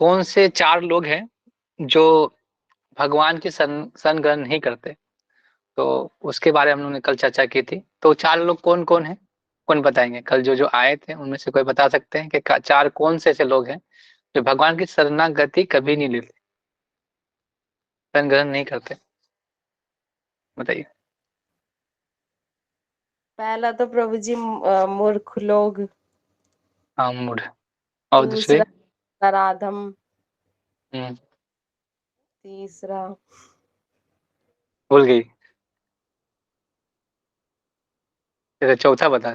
कौन से 4 लोग हैं जो भगवान की शरण ग्रहण नहीं करते? तो उसके बारे में हम लोगों ने कल चर्चा की थी। तो 4 लोग कौन कौन है? कौन बताएंगे? कल जो जो आए थे उनमें से कोई बता सकते हैं कि 4 कौन से ऐसे लोग हैं जो भगवान की शरणागति कभी नहीं लेते, शरण ग्रहण नहीं करते? बताइए। पहला तो प्रभु जी मूर्ख लोग। हाँ, मूड। और दूसरे? दूसरा नराधम। हम्म। तीसरा भूल गई? जैसे चौथा बता।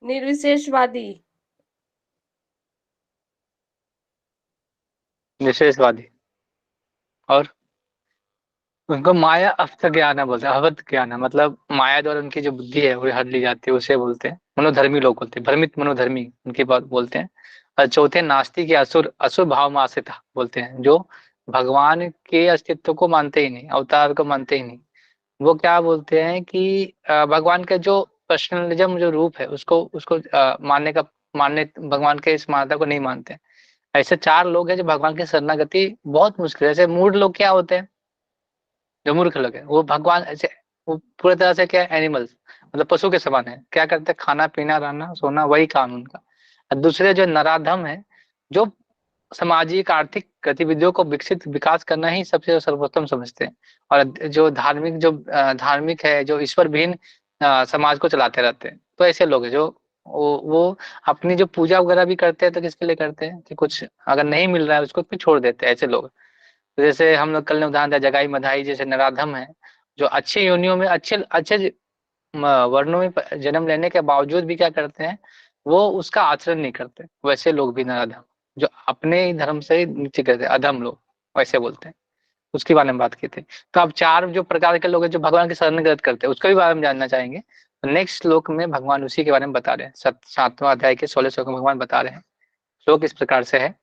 निर्विशेषवादी। निशेषवादी। और उनको माया अवस्थ ज्ञान बोलते हैं। अवध ज्ञान मतलब माया द्वारा उनकी जो बुद्धि है वो हर ली जाती है, उसे बोलते हैं मनोधर्मी लोग बोलते हैं, भ्रमित मनोधर्मी उनकी बात बोलते हैं। और चौथे नास्तिक या असुर, असुर भाव में आश्रित बोलते हैं, जो भगवान के अस्तित्व को मानते ही नहीं, अवतार को मानते ही नहीं। वो क्या बोलते हैं कि भगवान का जो पर्सनलिज्म जो रूप है उसको उसको मानने भगवान के इस मान्यता को नहीं मानते हैं। ऐसे 4 लोग हैं जो भगवान की शरणागति बहुत मुश्किल है। ऐसे मूढ़ लोग क्या होते हैं? जो मूर्ख लोग है वो भगवान ऐसे, वो पूरी तरह से क्या एनिमल्स, मतलब पशु के समान है। क्या करते हैं? खाना पीना रहना सोना, वही काम उनका। और दूसरे जो नराधम है, जो सामाजिक आर्थिक गतिविधियों को विकसित विकास करना ही सबसे सर्वोत्तम समझते हैं। और जो धार्मिक है, जो ईश्वर विहीन समाज को चलाते रहते हैं। तो ऐसे लोग हैं जो वो अपनी जो पूजा वगैरह भी करते हैं तो किसके लिए करते हैं कि कुछ अगर नहीं मिल रहा है उसको फिर छोड़ देते हैं ऐसे लोग। तो जैसे हम लोग कल ने उदाहरण दिया जगाई मधाई जैसे नराधम है, जो अच्छी योनियों में अच्छे अच्छे वर्णों में जन्म लेने के बावजूद भी क्या करते हैं? वो उसका आचरण नहीं करते। वैसे लोग भी नराधम, जो अपने ही धर्म से नीचे करते हैं, अधम लोग वैसे बोलते हैं। उसके बारे में बात की थी। तो अब 4 जो प्रकार के लोग हैं जो भगवान की शरण गलत करते हैं उसके भी बारे में जानना चाहेंगे। तो नेक्स्ट श्लोक में भगवान उसी के बारे में बता रहे हैं। 7वां अध्याय के 16 श्लोक में भगवान बता रहे हैं। श्लोक इस प्रकार से है।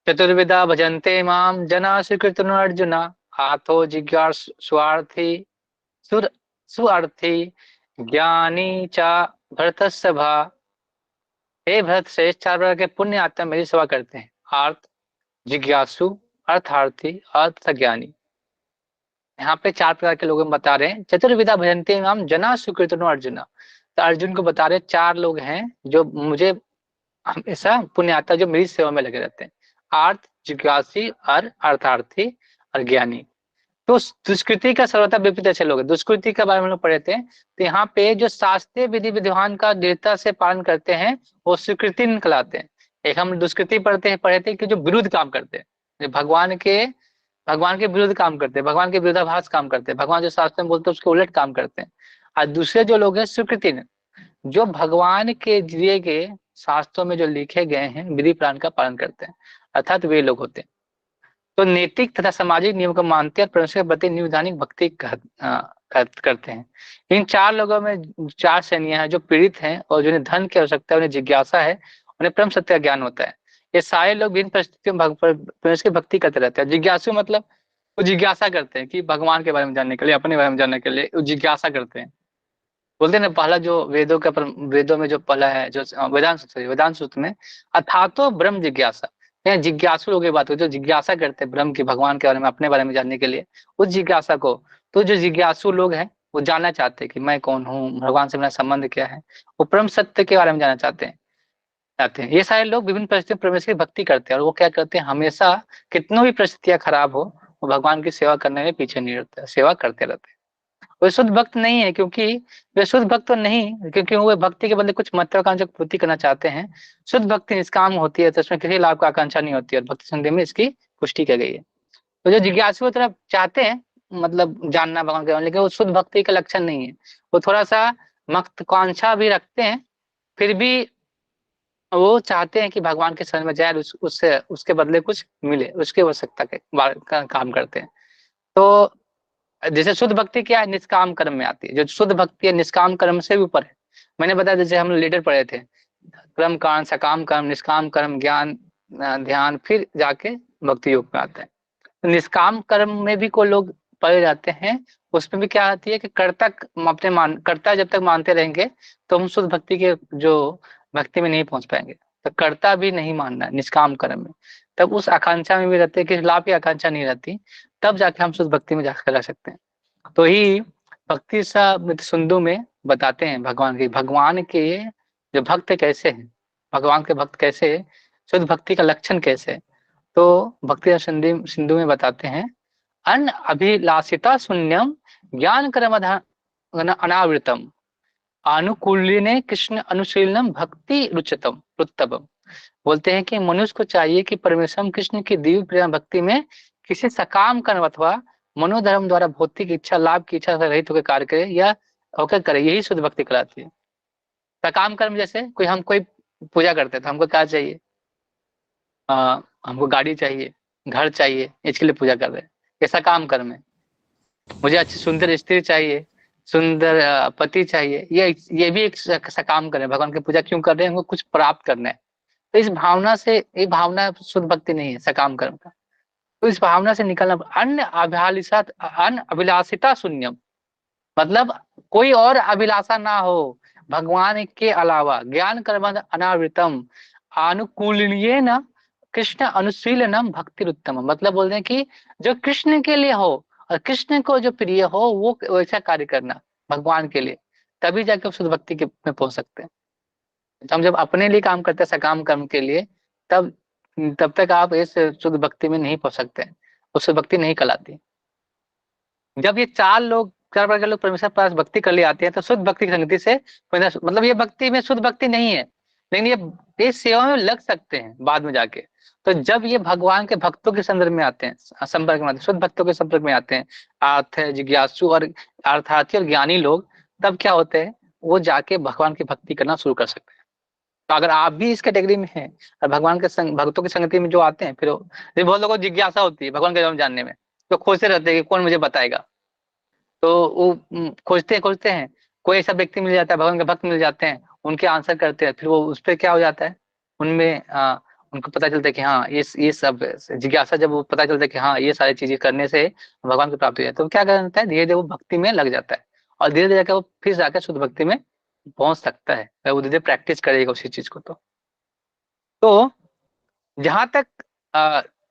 चतुर्विधा भजन्ते माम जना स्वीकृतन अर्जुन, आथो जिज्ञासुआर्थी सुर सुअर्थी ज्ञानी च भरतस्य भा। हे भरत श्रेष्ठ, 4 प्रकार के पुण्य आत्मा मेरी सेवा करते हैं। आर्थ, जिज्ञासु, अर्थार्थी, अर्थ ज्ञानी। यहाँ पे 4 प्रकार के लोगों में बता रहे हैं। चतुर्विधा भजन्ते माम जना स्वीकृतन अर्जुन, तो अर्जुन को बता रहे 4 लोग हैं जो मुझे हमेशा पुण्य आत्मा जो मेरी सेवा में लगे रहते हैं। आर्थ, जिज्ञासी, अर्थार्थी और ज्ञानी। तो दुष्कृति का सर्वथा विपरीत ऐसे लोग हैं। दुष्कृति के बारे में हम लोग पढ़े थे। तो यहाँ पे जो शास्त्रीय विधि विधान का दृढ़ता से पालन करते हैं वो स्वीकृति निकलाते हैं। एक हम दुष्कृति पढ़े थे कि जो विरुद्ध काम करते हैं, जो भगवान के विरुद्ध काम करते हैं, भगवान के विरोधाभास काम करते हैं, भगवान जो शास्त्र में बोलते हैं उसके उलट काम करते हैं। और दूसरे जो लोग हैं स्वीकृति, जो भगवान के दिए गए शास्त्रों में जो लिखे गए हैं विधि विधान का पालन करते हैं, अर्थात वे लोग होते हैं। तो नैतिक तथा सामाजिक नियम को मानते हैं और परमेश्वर के प्रति निवैधानिक भक्ति करते हैं। इन 4 लोगों में 4 श्रेणियां हैं। जो पीड़ित हैं और जिन्हें धन की आवश्यकता है, उन्हें जिज्ञासा है, उन्हें परम सत्य का ज्ञान होता है। ये सारे लोग विभिन्न परिस्थितियों में परमेश्वर की भक्ति करते रहते हैं। जिज्ञासु मतलब वो जिज्ञासा करते हैं कि भगवान के बारे में जानने के लिए, अपने बारे में जानने के लिए वो जिज्ञासा करते हैं। बोलते हैं ना, पहला जो वेदों में जो पहला है जो वेदांत सूत्र में अथातो ब्रह्म जिज्ञासा। यहाँ जिज्ञासु लोगों की बात हो जो जिज्ञासा करते हैं ब्रह्म की, भगवान के बारे में, अपने बारे में जानने के लिए, उस जिज्ञासा को। तो जो जिज्ञासु लोग हैं वो जानना चाहते हैं कि मैं कौन हूँ, भगवान से मेरा संबंध क्या है। वो परम सत्य के बारे में जानना चाहते हैं। ये सारे लोग विभिन्न परिस्थितियों में परमेश्वर की भक्ति करते हैं और वो क्या करते हैं? हमेशा कितनों भी परिस्थितियां खराब हो वो भगवान की सेवा करने में पीछे नहीं रहते, सेवा करते रहते हैं। वो शुद्ध भक्त नहीं है क्योंकि वे शुद्ध भक्त तो नहीं, क्योंकि वो भक्ति के बदले कुछ महत्वाकांक्षा की पूर्ति करना चाहते हैं। शुद्ध भक्ति निष्काम होती है तो उसमें किसी लाभ का आकांक्षा नहीं होती है, और भक्ति संदेह में इसकी पुष्टि की गई है। तो जो जिज्ञासु तरफ चाहते हैं, मतलब जानना भगवान के बारे में, लेकिन वो शुद्ध भक्ति का लक्षण नहीं है। वो थोड़ा सा महत्वाकांक्षा भी रखते हैं, फिर भी वो चाहते हैं कि भगवान के शरण में जाए, उससे उसके बदले कुछ मिले, उसकी आवश्यकता का काम करते हैं। तो जैसे शुद्ध भक्ति क्या है? निष्काम कर्म में आती है। जो शुद्ध भक्ति है निष्काम कर्म से भी ऊपर है। मैंने बताया जैसे हम लीडर पढ़े थे, कर्म कांड, सकाम कर्म, निष्काम कर्म, ज्ञान, ध्यान, फिर जाके भक्ति योग में आता है। तो निष्काम कर्म में भी कोई लोग पड़े जाते हैं। उसमें भी क्या आती है कि कर्ता जब तक मानते रहेंगे तो हम शुद्ध भक्ति के जो भक्ति में नहीं पहुंच पाएंगे। तो कर्ता भी नहीं मानना है निष्काम कर्म में, तब उस आकांक्षा में भी रहते हैं कि लाभ की आकांक्षा नहीं रहती, तब जाके हम शुद्ध भक्ति में जाकर रह सकते हैं। तो ही भक्ति समृत सिंधु में बताते हैं भगवान के जो भक्त कैसे हैं, भगवान के भक्त कैसे हैं, शुद्ध भक्ति का लक्षण कैसे है। तो भक्ति सिंधु सिंधु में बताते हैं, अन अभिलाषिता शून्यम ज्ञान कर्म अनावृतम अनुकूलिने कृष्ण अनुशीलनम भक्ति रुचतम रुत्तम। बोलते हैं कि मनुष्य को चाहिए कि परमेश्वर कृष्ण की दिव्य प्रेम भक्ति में किसी सकाम कर्म अथवा मनोधर्म द्वारा भौतिक इच्छा लाभ की इच्छा से रहित होकर कार्य करे या होकर करे, यही शुद्ध भक्ति कहलाती है। सकाम कर्म जैसे हम कोई पूजा करते हैं तो हमको क्या चाहिए, हमको गाड़ी चाहिए, घर चाहिए, इसके लिए पूजा कर रहे हैं, ये सकाम कर्म है। मुझे अच्छी सुंदर स्त्री चाहिए, सुंदर पति चाहिए, ये भी एक सकाम कर्म है। भगवान की पूजा क्यों कर रहे हैं, हमको कुछ प्राप्त करना है। तो इस भावना से, ये भावना शुद्ध भक्ति नहीं है सकाम कर्म का। तो इस भावना से निकलना, अन्य अभिलाषिता शून्यम, मतलब कोई और अभिलाषा ना हो भगवान के अलावा, ज्ञान कर्म अनावृतम अनुकूलनीय न कृष्ण अनुशीलनम भक्ति उत्तम, मतलब बोल रहे हैं कि जो कृष्ण के लिए हो और कृष्ण को जो प्रिय हो वो वैसा कार्य करना भगवान के लिए, तभी जाके शुद्ध भक्ति के में पहुंच सकते हैं। तो हम जब अपने लिए काम करते हैं सकाम कर्म के लिए, तब तब तक आप इस शुद्ध भक्ति में नहीं पहुंच सकते, वो शुद्ध भक्ति नहीं कहलाती। जब ये चार प्रकार के लोग परमेश्वर पास भक्ति कर ले आते हैं तो शुद्ध भक्ति की संगति से, मतलब ये भक्ति में शुद्ध भक्ति नहीं है, लेकिन ये सेवा में लग सकते हैं बाद में जाके। तो जब ये भगवान के भक्तों के संदर्भ में आते हैं, संपर्क में आते हैं, शुद्ध भक्तों के संपर्क में आते हैं, अर्थ जिज्ञासु और अर्थार्थी और ज्ञानी लोग, तब क्या होते हैं, वो जाके भगवान की भक्ति करना शुरू कर सकते हैं। तो अगर आप भी इस कैटेगरी में हैं और भगवान के भक्तों की संगति में जो आते हैं, फिर बहुत लोगों को जिज्ञासा होती है भगवान के बारे में जानने में, तो खोजते रहते हैं कि कौन मुझे बताएगा। तो वो खोजते खोजते हैं, कोई ऐसा व्यक्ति मिल जाता है, भगवान के भक्त मिल जाते हैं, उनके आंसर करते हैं, फिर वो उस पर क्या हो जाता है, उनमें उनको पता चलता है कि हाँ ये सब जिज्ञासा, जब वो पता चलता है कि हाँ ये सारी चीजें करने से भगवान की प्राप्ति हो जाती है, तो क्या करता है, धीरे धीरे वो भक्ति में लग जाता है और धीरे धीरे जाकर वो फिर जाकर शुद्ध भक्ति में पहुंच सकता है, अगर वो धीरे धीरे प्रैक्टिस करेगा उसी चीज को। तो जहां तक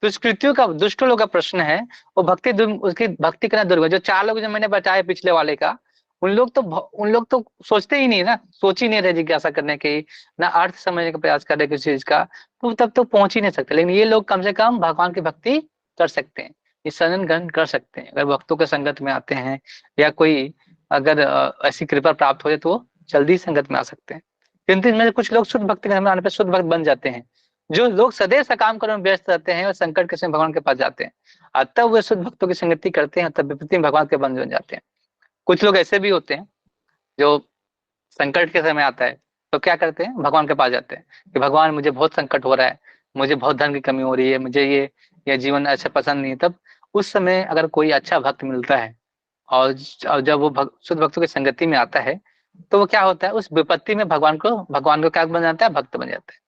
दुष्कृतियों का, दुष्ट लोगों का प्रश्न है, वो उसकी भक्ति करना दुर्ग, जो चार लोग जो मैंने बताया पिछले वाले का, उन लोग तो सोचते ही नहीं ना, सोच ही नहीं रहे जिज्ञासा करने की, ना अर्थ समझने का प्रयास कर रहे किसी चीज का, तो तब तो पहुंच ही नहीं सकते। लेकिन ये लोग कम से कम भगवान की भक्ति कर सकते हैं, ये शरण ग्रहण कर सकते हैं, अगर भक्तों के संगत में आते हैं या कोई अगर ऐसी कृपा प्राप्त हो जाए तो वो जल्दी संगत में आ सकते हैं। किंतु इनमें से कुछ लोग शुद्ध भक्ति के आने पर शुद्ध भक्त बन जाते हैं। जो लोग सदैव सकाम कर्म में व्यस्त रहते हैं और संकट के समय भगवान के पास जाते हैं, और तब वे शुद्ध भक्तों की संगति करते हैं, तब विपत्ति में भगवान के बंधु बन जाते हैं। कुछ लोग ऐसे भी होते हैं जो संकट के समय आता है तो क्या करते हैं, भगवान के पास जाते हैं कि भगवान मुझे बहुत संकट हो रहा है, मुझे बहुत धन की कमी हो रही है, मुझे ये जीवन अच्छा पसंद नहीं है। तब उस समय अगर कोई अच्छा भक्त मिलता है और जब वो शुद्ध भक्तों की संगति में आता है, तो वो क्या होता है, उस विपत्ति में भगवान को क्या बन जाता है, भक्त बन जाता है।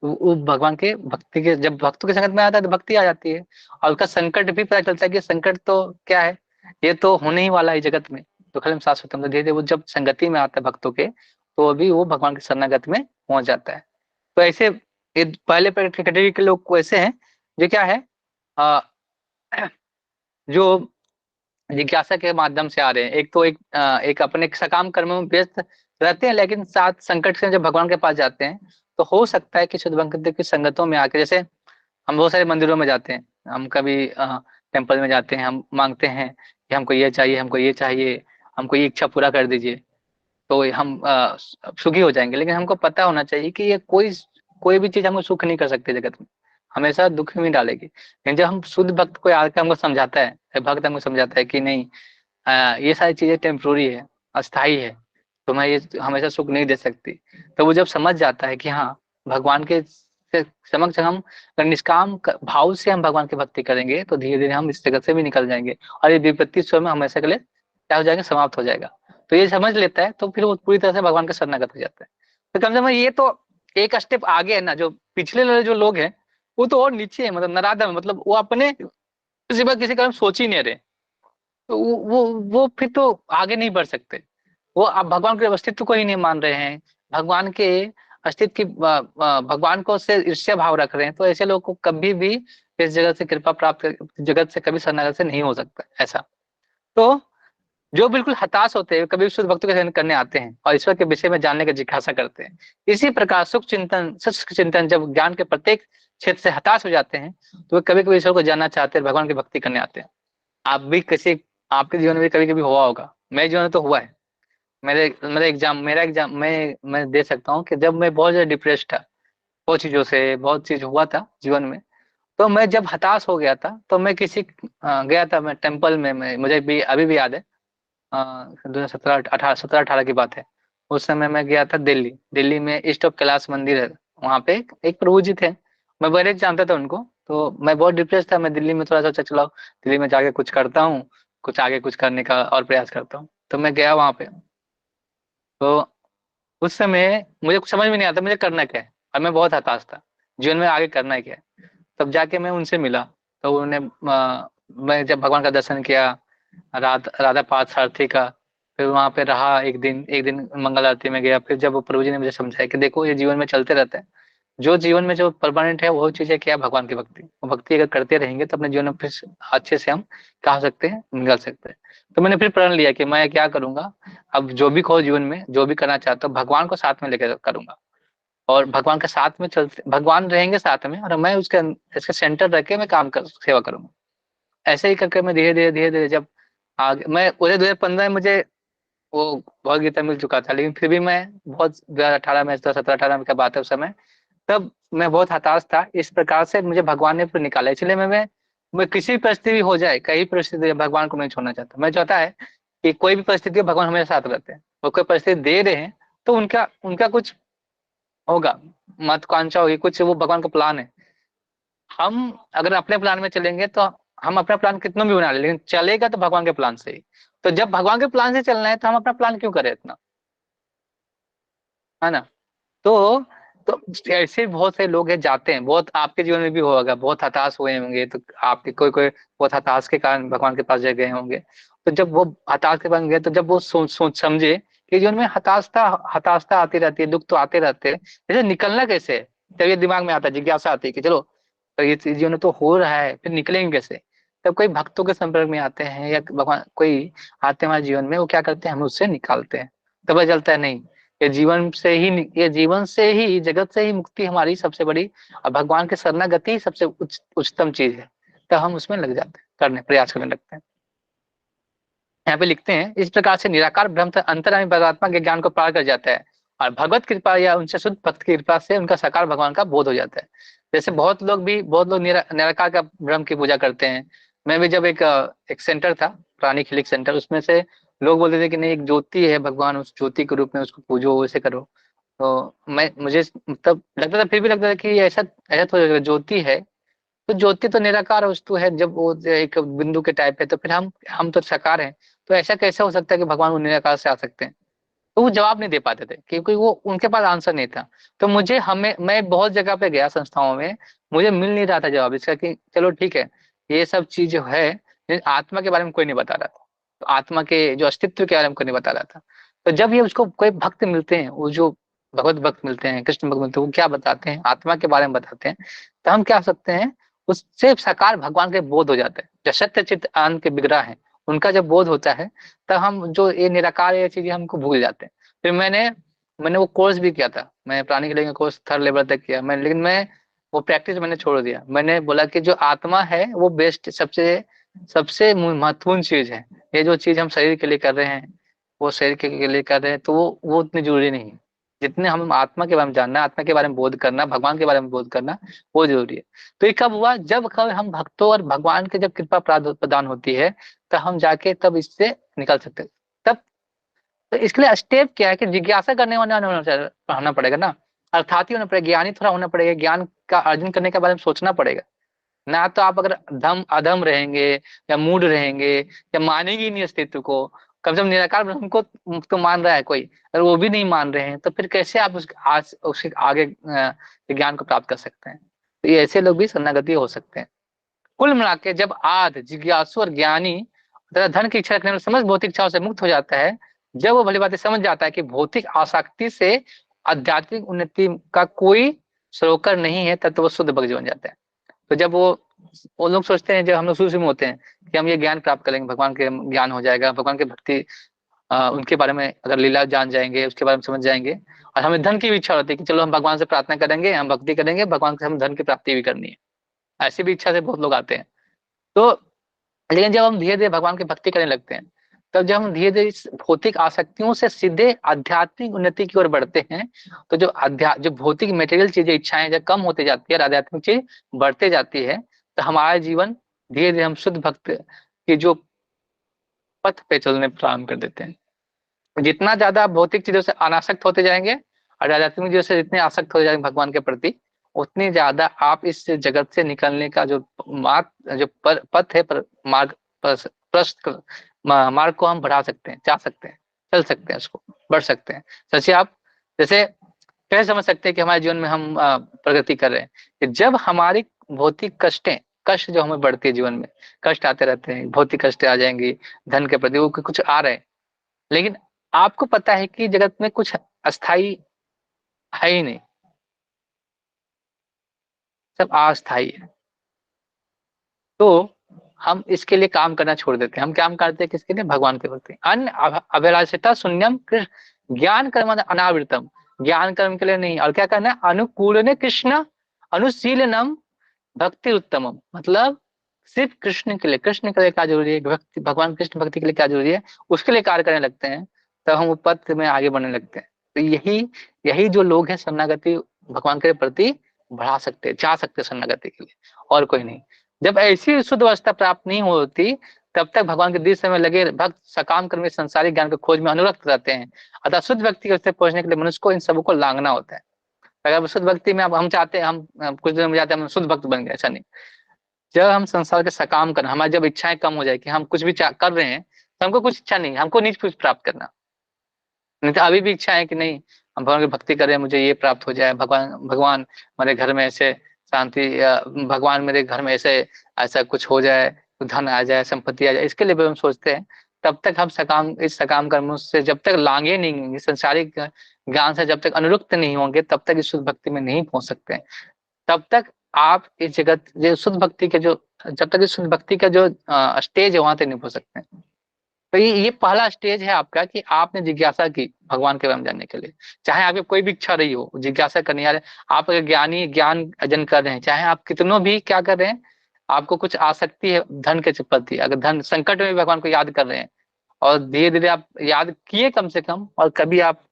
वो भगवान के भक्ति के, जब भक्तों के संगत में आता है तो भक्ति आ जाती है, और उसका संकट भी पता चलता है कि संकट तो क्या है, ये तो होने ही वाला है जगत में, तो खलम शाश्वतम। तो धीरे धीरे वो जब संगति में आता है भक्तों के, तो अभी वो भगवान के शरणागत में पहुंच जाता है। तो ऐसे ये पहले कैटेगरी के लोग ऐसे हैं जो क्या है, आ, जो जिज्ञासा के माध्यम से आ रहे हैं। एक तो एक अपने सकाम कर्मों में व्यस्त रहते हैं, लेकिन साथ संकट से जब भगवान के पास जाते हैं, तो हो सकता है कि शुद्ध भक्ति की संगतों में आके, जैसे हम बहुत सारे मंदिरों में जाते हैं, हम कभी टेम्पल में जाते हैं, हम मांगते हैं कि हमको ये चाहिए, हमको ये चाहिए, हमको ये इच्छा पूरा कर दीजिए, तो हम सुखी हो जाएंगे। लेकिन हमको पता होना चाहिए कि ये कोई भी चीज हमको सुख नहीं कर सकती जगत में, हमेशा दुख में डालेगी। लेकिन जब हम शुद्ध भक्त कोई आकर हमको समझाता है, भक्त हमको समझाता है कि नहीं, ये सारी चीजें टेम्पोररी है, अस्थाई है, तुम्हें ये हमेशा सुख नहीं दे सकती, तो वो जब समझ जाता है कि हाँ भगवान के समक्ष हम अगर निष्काम भाव से हम भगवान की भक्ति करेंगे, तो धीरे धीरे हम इस जगत से भी निकल जाएंगे और ये विपत्ति स्वयं हमेशा के लिए क्या हो जाएगा, समाप्त हो जाएगा। तो ये समझ लेता है तो फिर वो पूरी तरह से भगवान का शरणागत हो जाता है। तो कम से कम ये तो एक स्टेप आगे है ना, जो पिछले वाले जो लोग हैं वो तो और नीचे है, मतलब नराधम, मतलब वो अपने सिवा किसी का सोच ही नहीं रहे, तो वो फिर तो आगे नहीं बढ़ सकते। वो अब भगवान के अस्तित्व को ही नहीं मान रहे हैं, भगवान के अस्तित्व की भगवान को से ईर्ष्या भाव रख रहे हैं, तो ऐसे लोगों को कभी भी इस जगत से कृपा प्राप्त जगत से कभी शरणागत से नहीं हो सकता ऐसा। तो जो बिल्कुल हताश होते हैं कभी शुद्ध भक्तों के सेवन करने आते हैं और ईश्वर के विषय में जानने की जिज्ञासा करते हैं। इसी प्रकार सुख चिंतन जब ज्ञान के प्रत्येक क्षेत्र से हताश हो जाते हैं तो वे कभी कभी ईश्वर को जानना चाहते हैं, भगवान की भक्ति करने आते हैं। आप भी किसी आपके जीवन में भी कभी कभी हुआ होगा, मेरे जीवन में तो हुआ है। मेरा एग्जाम मैं दे सकता हूँ कि जब मैं बहुत ज्यादा डिप्रेस था, बहुत चीजों से बहुत चीज हुआ था जीवन में, तो मैं जब हताश हो गया था तो मैं किसी गया था मैं टेम्पल में, मुझे भी अभी भी याद है 2017-18 की बात है। उस समय मैं गया था दिल्ली। दिल्ली में ईस्ट ऑफ कैलाश मंदिर है, वहां पे एक प्रभु जी थे। मैं पहले जानता था उनको, तो मैं बहुत डिप्रेस था। मैं दिल्ली में थोड़ा सा सोचा चलो दिल्ली में जाके कुछ करता हूँ, कुछ आगे कुछ करने का और प्रयास करता हूँ। तो मैं गया वहां पे। तो उस समय मुझे कुछ समझ में नहीं आता मुझे करना क्या है, और मैं बहुत हताश था जीवन में आगे करना क्या है। तब जाके मैं उनसे मिला। तो उन्होंने मैं जब भगवान का दर्शन किया, राधा पार्थ सारथी का, फिर वहां पे रहा एक दिन मंगल आरती में गया। फिर जब वो प्रभु जी ने मुझे समझाया कि देखो ये जीवन में चलते रहता है, जो जीवन में जो परमानेंट है वो चीज है क्या, भगवान की भक्ति। वो भक्ति अगर करते रहेंगे तो अपने जीवन में फिर अच्छे से हम कहा सकते हैं निकल सकते हैं। तो मैंने फिर प्रण लिया कि मैं क्या करूंगा, अब जो भी खो जीवन में जो भी करना चाहता हूँ भगवान को साथ में लेकर करूंगा, और भगवान के साथ में चलते भगवान रहेंगे साथ में, और मैं उसके इसके सेंटर रह के मैं काम कर सेवा करूंगा। ऐसे ही करके मैं धीरे धीरे जब आगे मैं पूरे 2015 में मुझे वो भगवद गीता मिल चुका था, लेकिन फिर भी मैं बहुत 2018 में 2017-18 में का बात है उस समय, तब मैं बहुत हताश था। इस प्रकार से मुझे भगवान ने फिर निकाला। इसलिए मैं किसी भी परिस्थिति हो जाए, कहीं परिस्थिति भगवान को नहीं छोड़ना चाहता। मैं चाहता है कि कोई भी परिस्थिति हो भगवान हमारे साथ रहते हैं। वो कोई परिस्थिति दे रहे हैं तो उनका उनका कुछ होगा, महत्वाकांक्षा होगी, कुछ वो भगवान का प्लान है। हम अगर अपने प्लान में चलेंगे तो हम अपना प्लान कितना भी बना ले, लेकिन चलेगा तो भगवान के प्लान से ही। तो जब भगवान के प्लान से चलना है तो हम अपना प्लान क्यों करें इतना, है ना। तो तो ऐसे बहुत से लोग हैं जाते हैं, बहुत आपके जीवन में भी होगा, बहुत हताश हुए होंगे तो आपके कोई कोई बहुत हताश के कारण भगवान के पास जा गए होंगे। तो जब वो हताश के पास गए तो जब वो सोच सोच समझे कि जीवन में हताशता आती रहती है, दुख तो आते रहते हैं, जैसे निकलना कैसे है, तब ये दिमाग में आता है, जिज्ञासा आती है कि चलो तो ये चीज जीवन में तो हो रहा है, फिर निकलेंगे कैसे। तब कोई भक्तों के संपर्क में आते हैं या भगवान कोई आते हैं हमारे जीवन में, वो क्या करते हैं हमें उससे निकालते हैं। तब पता चलता है नहीं, ये जीवन से ही जगत से ही मुक्ति हमारी सबसे बड़ी, और भगवान के शरणागति ही सबसे उच्चतम चीज है। तो हम उसमें लग जाते हैं, करने प्रयास करने लगते हैं। यहाँ पे लिखते हैं इस प्रकार से निराकार ब्रह्म अंतर्यामी परमात्मा के ज्ञान को पार कर जाता है, और भगवत कृपा या उनसे शुद्ध भक्त की कृपा से उनका साकार भगवान का बोध हो जाता है। जैसे बहुत लोग निराकार का ब्रह्म की पूजा करते हैं। मैं भी जब एक सेंटर था, प्राणी खिलिक सेंटर, उसमें से लोग बोलते थे कि नहीं एक ज्योति है भगवान, उस ज्योति के रूप में उसको पूजो, वैसे करो। तो मुझे तब लगता था, फिर भी लगता था कि ऐसा ऐसा तो ज्योति है, तो ज्योति तो निराकार वस्तु है, जब वो एक बिंदु के टाइप है तो फिर हम तो साकार हैं, तो ऐसा कैसे हो सकता है कि भगवान वो निराकार से आ सकते हैं। तो वो जवाब नहीं दे पाते थे क्योंकि वो उनके पास आंसर नहीं था। तो मुझे हमें मैं बहुत जगह पे गया संस्थाओं में, मुझे मिल नहीं रहा था जवाब इसका कि चलो ठीक है ये सब चीज जो है, लेकिन आत्मा के बारे में कोई नहीं बता रहा था। तो आत्मा के जो अस्तित्व के बारे में कोई नहीं बता रहा था। तो जब ये उसको कोई भक्त मिलते हैं, वो जो भगवत भक्त मिलते हैं, कृष्ण भक्त मिलते हैं, वो क्या बताते हैं, आत्मा के बारे में बताते हैं, तो हम क्या सकते हैं उससे साकार भगवान के बोध हो जाते हैं। जो सत्य चित्त आनंद के विग्रह हैं उनका जब बोध होता है, तब हम जो ये निराकार ये चीजें हमको भूल जाते हैं। फिर मैंने वो कोर्स भी किया था, मैं प्राणी के कोर्स 3rd लेवल तक किया मैं, लेकिन मैं वो प्रैक्टिस मैंने छोड़ दिया। मैंने बोला कि जो आत्मा है वो बेस्ट सबसे सबसे महत्वपूर्ण चीज है। ये जो चीज हम शरीर के लिए कर रहे हैं, वो शरीर के लिए कर रहे हैं, तो वो उतनी जरूरी नहीं है। जितने हम आत्मा के बारे में जानना, आत्मा के बारे में बोध करना, भगवान के बारे में बोध करना, वो जरूरी है। तो ये कब हुआ, जब कब हम भक्तों और भगवान के जब कृपा प्रदान होती है, तब हम जाके तब इससे निकल सकते हैं। तब तो इसके लिए स्टेप क्या है कि जिज्ञासा करने वाला होना पड़ेगा ना, अर्थात ही होना पड़ेगा, ज्ञानी थोड़ा होना पड़ेगा, ज्ञान का अर्जन करने के बारे में सोचना पड़ेगा। ना तो आप अगर धम अधम रहेंगे या मूड रहेंगे या मानेंगे ही नहीं अस्तित्व को, कम से कम निराकार ब्रह्म को तो मान रहा है कोई, अगर वो भी नहीं मान रहे हैं तो फिर कैसे आप उसके आगे ज्ञान को प्राप्त कर सकते हैं। तो ये ऐसे लोग भी शरणागति हो सकते हैं। कुल मिला के जब आद जिज्ञासु और ज्ञानी तथा धन की इच्छा रखने वाले समस्त भौतिक इच्छाओं से मुक्त हो जाता है, जब वो भली बातें समझ जाता है कि भौतिक आसक्ति से आध्यात्मिक उन्नति का कोई श्रोकर नहीं है, तब तो वो शुद्ध भक्त बन जाते हैं। तो जब वो लोग सोचते हैं, जब हम लोग शुरू में होते हैं कि हम ये ज्ञान प्राप्त करेंगे, भगवान के ज्ञान हो जाएगा, भगवान के भक्ति उनके बारे में अगर लीला जान जाएंगे, उसके बारे में समझ जाएंगे, और हमें धन की भी इच्छा होती है कि चलो हम भगवान से प्रार्थना करेंगे, हम भक्ति करेंगे, भगवान से हम धन की प्राप्ति भी करनी है, ऐसी भी इच्छा से बहुत लोग आते हैं। तो लेकिन जब हम धीरे धीरे भगवान की भक्ति करने लगते हैं, तब जब हम धीरे धीरे इस भौतिक आसक्तियों से सीधे आध्यात्मिक उन्नति की ओर बढ़ते हैं, तो जो भौतिक मटेरियल चीजें, इच्छाएं जब कम होती जाती है और आध्यात्मिक चीज बढ़ते जाती है, तो हमारा जीवन धीरे धीरे हम शुद्ध भक्त के जो पथ पे चलने प्रारंभ कर देते हैं। जितना ज्यादा भौतिक चीजों से अनासक्त होते जाएंगे और आध्यात्मिक चीजों से जितने आसक्त हो जाएंगे भगवान के प्रति, उतनी ज्यादा आप इस जगत से निकलने का जो मार्ग, जो पथ है, मार्ग प्रशस्त मार्ग को हम बढ़ा सकते हैं, जा सकते हैं, चल सकते हैं, उसको बढ़ सकते हैं। सच्चे आप जैसे कैसे समझ सकते हैं कि हमारे जीवन में हम प्रगति कर रहे हैं, कि जब हमारी भौतिक कष्ट जो हमें बढ़ती है जीवन में, कष्ट आते रहते हैं, भौतिक कष्ट आ जाएंगी, धन के प्रति वो कुछ आ रहे हैं, लेकिन आपको पता है कि जगत में कुछ अस्थाई है ही नहीं, सब अस्थाई है। तो हम इसके लिए काम करना छोड़ देते हैं। हम क्या करते हैं, किसके लिए? भगवान के प्रति। अन्य अभिलाषिता शून्यम कृष्ण ज्ञान कर्म अनावृतम, ज्ञान कर्म के लिए नहीं। और क्या करना है? अनुकूल कृष्ण अनुशीलनम भक्ति उत्तमम, मतलब सिर्फ कृष्ण के लिए। कृष्ण के लिए क्या जरूरी है? भक्ति, भगवान कृष्ण भक्ति के लिए क्या जरूरी है, उसके लिए कार्य करने लगते हैं, तब हम पथ में आगे बढ़ने लगते हैं। तो यही जो लोग हैं शरणागति भगवान के प्रति बढ़ा सकते हैं, जा सकते हैं शरणागति के लिए, और कोई नहीं। जब ऐसी शुद्ध अवस्था प्राप्त नहीं होती, तब तक भगवान के दृश्य में लगे भक्त सकाम कर्म संसारिक ज्ञान की खोज में अनुरक्त रहते हैं। अतः शुद्ध व्यक्ति के पहुंचने के लिए मनुष्य को इन सबको लांघना होता है। अगर शुद्ध भक्ति में अब हम चाहते हैं, हम कुछ दिन में जाते हैं हम शुद्ध भक्त बन गए, ऐसा नहीं। जब हम संसार के सकाम करना, हमारी जब इच्छाएं कम हो जाए कि हम कुछ भी कर रहे हैं, तो हमको कुछ इच्छा नहीं, हमको नीच कुछ प्राप्त करना। नहीं तो अभी भी इच्छा है कि नहीं, हम भगवान की भक्ति करें, मुझे ये प्राप्त हो जाए, भगवान मेरे घर में ऐसे शांति, भगवान मेरे घर में ऐसे ऐसा कुछ हो जाए, धन आ जाए, संपत्ति आ जाए, इसके लिए भी हम सोचते हैं। तब तक हम इस सकाम कर्मों से जब तक लांगे नहीं होंगे, संसारिक ज्ञान से जब तक अनुरुक्त नहीं होंगे, तब तक इस शुद्ध भक्ति में नहीं पहुंच सकते हैं। तब तक आप इस जगत जो शुद्ध भक्ति के जो जब तक इस शुद्ध भक्ति का जो स्टेज है वहां तक नहीं पहुंच सकते हैं। तो ये पहला स्टेज है आपका, कि आपने जिज्ञासा की भगवान के बारे में जानने के लिए। चाहे आपकी कोई भी इच्छा रही हो, जिज्ञासा करनी आ रही, आप अगर ज्ञान अर्जन कर रहे हैं, चाहे आप कितनों भी क्या कर रहे हैं, आपको कुछ आसक्ति है धन के प्रति, अगर धन संकट में भी भगवान को याद कर रहे हैं, और धीरे धीरे आप याद किए कम से कम, और कभी आप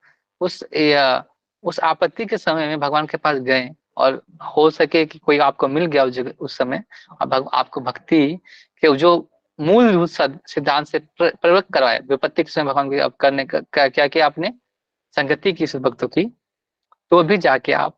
उस आपत्ति के समय में भगवान के पास गए, और हो सके कि कोई आपको मिल गया उस समय, और आपको भक्ति के जो मूल सिद्धांत से प्रवृत्त करवाया, विपत्ति के समय भगवान के करने का क्या किया आपने? संगति की इस भक्तों की, तो भी जाके आप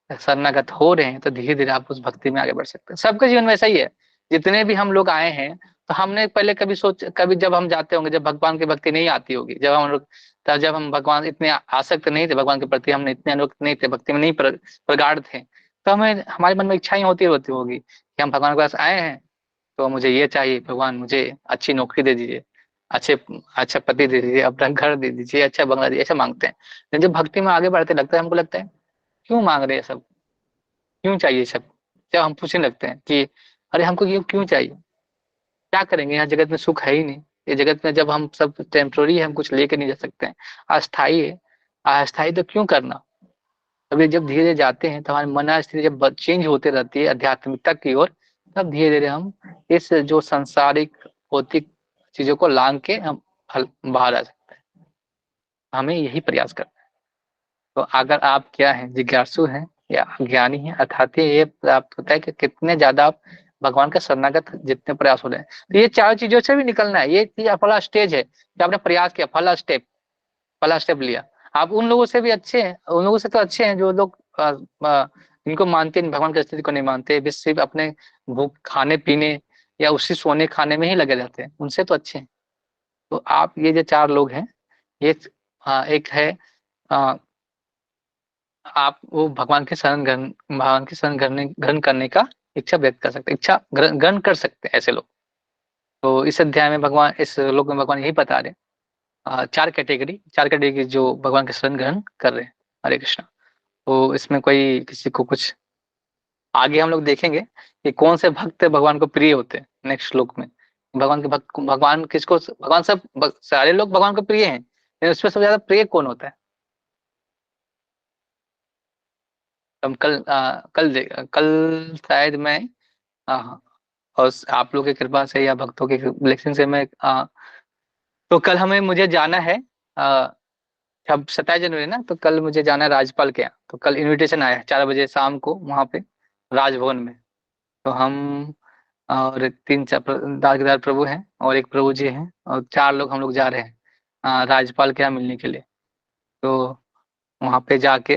शरणागत हो रहे हैं, तो धीरे धीरे आप उस भक्ति में आगे बढ़ सकते हैं। सबके जीवन में ऐसा ही है। जितने भी हम लोग आए हैं, तो हमने पहले कभी जब हम जाते होंगे, जब भगवान की भक्ति नहीं आती होगी, जब हम लोग तब जब हम भगवान इतने आसक्त नहीं थे, भगवान के प्रति हमने इतने अनुरक्त नहीं थे, भक्ति में नहीं प्रगाढ़ थे, तो हमें हमारे मन में इच्छाएं होती होगी कि हम भगवान के पास आए हैं, तो मुझे ये चाहिए, भगवान मुझे अच्छी नौकरी दे दीजिए, अच्छा पति दे दीजिए, अपना घर दे दीजिए, अच्छा बंगला दीजिए, ऐसा मांगते हैं। लेकिन जब भक्ति में आगे बढ़ते लगता है, हमको लगता है क्यों मांग रहे हैं सब, क्यों चाहिए सब। जब हम पूछने लगते हैं कि अरे हमको ये क्यों चाहिए, क्या करेंगे, यहाँ जगत में सुख है ही नहीं, ये जगत में जब हम सब टेम्पोररी है, हम कुछ लेके नहीं जा सकते हैं, अस्थाई है, अस्थाई तो क्यों करना। अभी जब धीरे धीरे जाते हैं, तो हमारी मन स्थिति जब चेंज होते रहती है आध्यात्मिकता की ओर, तब धीरे धीरे हम इस जो सांसारिक भौतिक चीजों को लांग के हम बाहर आ सकते हैं। हमें यही प्रयास करना है। तो अगर आप क्या है, जिज्ञासु हैं या ज्ञानी हैं, अर्थात ये प्राप्त होता है कि कितने ज्यादा आप भगवान का शरणागत जितने प्रयास हो रहे हैं। तो ये चार चीजों से भी निकलना है। ये पहला स्टेज है कि आपने प्रयास किया, पहला स्टेप लिया। आप उन लोगों से भी अच्छे हैं, उन लोगों से तो अच्छे हैं जो लोग इनको मानते हैं, भगवान की स्थिति को नहीं मानते, बस सिर्फ अपने भूख खाने पीने या उसी सोने खाने में ही लगे रहते हैं, उनसे तो अच्छे हैं। तो आप ये जो चार लोग हैं, ये एक है आप वो भगवान के शरण ग्रहण करने का इच्छा व्यक्त कर सकते हैं, इच्छा ग्रहण कर सकते हैं ऐसे लोग। तो इस अध्याय में भगवान, इस लोक में भगवान यही बता रहे हैं, चार कैटेगरी जो भगवान के शरण ग्रहण कर रहे हैं। हरे कृष्णा। तो इसमें कोई किसी को कुछ, आगे हम लोग देखेंगे कि कौन से भक्त भगवान को प्रिय होते हैं नेक्स्ट श्लोक में। भगवान के भक्त, भगवान किसको, भगवान सब सारे लोग भगवान को प्रिय हैं, लेकिन उसमें सबसे ज्यादा प्रिय कौन होता है। हम कल शायद मैं, हाँ, और आप लोग की कृपा से या भक्तों के ब्लेसिंग से मैं, तो कल हमें मुझे जाना है, अब 27 जनवरी ना, तो कल मुझे जाना है राज्यपाल के यहाँ। तो कल इनविटेशन आया है 4 बजे शाम को वहां पे राजभवन में। तो हम और 3 4 दासगीदार प्रभु हैं और एक प्रभु जी हैं और 4 लोग हम लोग जा रहे हैं राज्यपाल के यहाँ मिलने के लिए। तो वहां पे जाके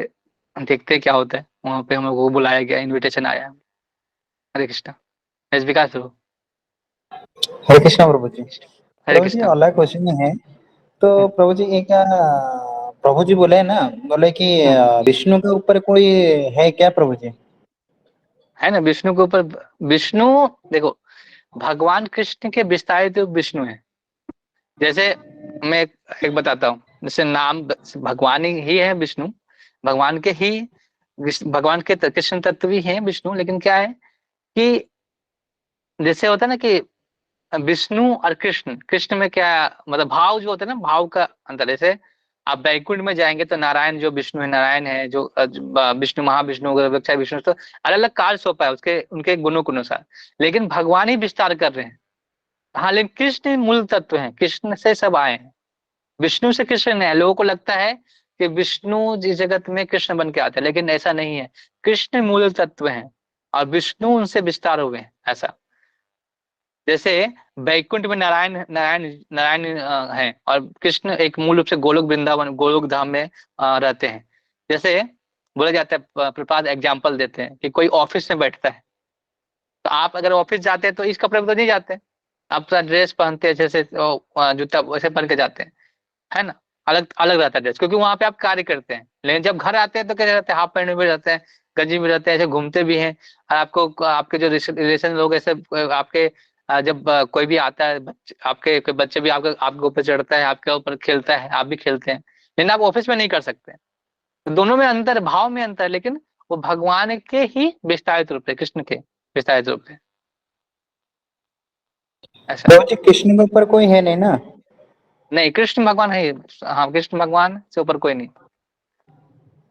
देखते हैं क्या होता है। वहां पे हम लोग को बुलाया गया, इनविटेशन आया है। हरे कृष्णा। यस विकास प्रभु। हरे कृष्णा प्रभु जी। हरे प्रभु जी कृष्णा। अगला क्वेश्चन है, तो हम्म, प्रभु जी एक प्रभु जी बोले ना, बोले कि हम्म, विष्णु के ऊपर कोई है क्या प्रभु जी? है ना विष्णु के ऊपर। विष्णु, देखो, भगवान कृष्ण के विस्तारित रूप विष्णु है। जैसे मैं एक बताता हूँ, जैसे नाम भगवान ही है विष्णु, भगवान के ही भगवान के कृष्ण तत्व ही है विष्णु। लेकिन क्या है कि जैसे होता है ना कि विष्णु और कृष्ण, कृष्ण में क्या मतलब भाव जो होता है ना, भाव का अंतर। जैसे आप बैकुंठ में जाएंगे तो नारायण जो विष्णु है, नारायण है जो विष्णु महाविष्णु वृक्षा विष्णु, तो अलग अलग कार्य सौंपा है उसके उनके गुणों के अनुसार। लेकिन भगवान ही विस्तार कर रहे हैं। हाँ, लेकिन कृष्ण ही मूल तत्व है, कृष्ण से सब आए हैं। विष्णु से कृष्ण नहीं है। लोगों को लगता है कि विष्णु जिस जगत में कृष्ण बन के आते हैं, लेकिन ऐसा नहीं है। कृष्ण मूल तत्व है और विष्णु उनसे विस्तार हुए हैं, ऐसा। जैसे बैकुंठ में नारायण नारायण नारायण है और कृष्ण एक मूल रूप से गोलोक वृंदावन गोलोक धाम में रहते हैं। जैसे बोला जाता है, प्रपात एग्जाम्पल देते हैं कि कोई ऑफिस में बैठता है, तो आप अगर ऑफिस जाते हैं तो इस कपड़े में तो नहीं जाते, आप पूरा ड्रेस पहनते हैं, जैसे जूता वैसे पहन के जाते हैं, है ना। अलग अलग रहता है ड्रेस, क्योंकि वहां पे आप कार्य करते हैं। लेकिन जब घर आते हैं तो कैसे रहते हैं, हाफ पैंट में भी रहते हैं, गंजी में रहते हैं, ऐसे घूमते भी हैं। और आपको आपके जो रिलेशन लोग ऐसे आपके जब कोई भी आता है, आपके कोई बच्चे भी आपके ऊपर चढ़ता है, आपके ऊपर खेलता है, आप भी खेलते हैं। लेकिन आप ऑफिस में नहीं कर सकते। तो दोनों में अंतर, भाव में अंतर, लेकिन वो भगवान के ही विस्तारित रूप है, कृष्ण के विस्तारित रूप है, ऐसा। प्रभु जी कृष्ण के ऊपर कोई है नहीं ना? नहीं, कृष्ण भगवान है। हाँ, कृष्ण भगवान से ऊपर कोई नहीं।